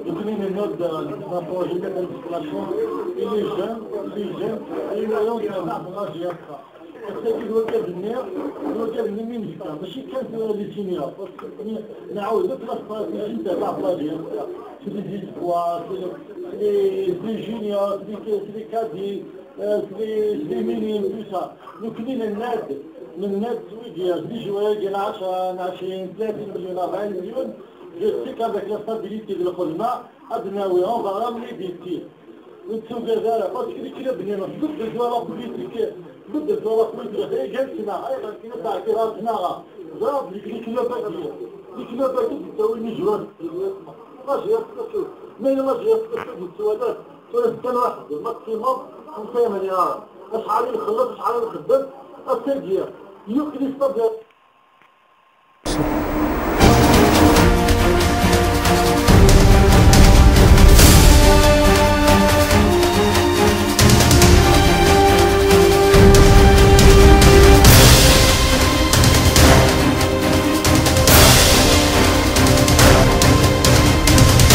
Devenir une note d'un projet d'administration et les jeunes, et voyons qu'il y a un arrangé à ça. C'est qu'il doit devenir ministre, ماشي كان لي سينيور، نعاود لا استراتيجي تاع لاجير، سي لي زيسبوار، سي لي جونيور، سي لي كادي، سي لي مينيم، تو سا. نكلين الناد سويديا، دي جوايا ديال 10 20 30 مليون 40 مليون. Je sais qu'avec la stabilité de l'Économie, on va ramener des tirs. Parce que les بنينا ضد الدولة البوليتيكية، ضد الدولة البوليتيكية، جالسنا أيضا كنا تعبيراتنا ضرب لكن لا بديل، لكن لا بديل تسوي نجوان، ما جاء تكتب، ما جاء تكتب السوادات، سنة واحدة، ماكسيموم 5 مليار، أشعار يخلص أشعار يخدم، الترجيع، يمكن يستبدل.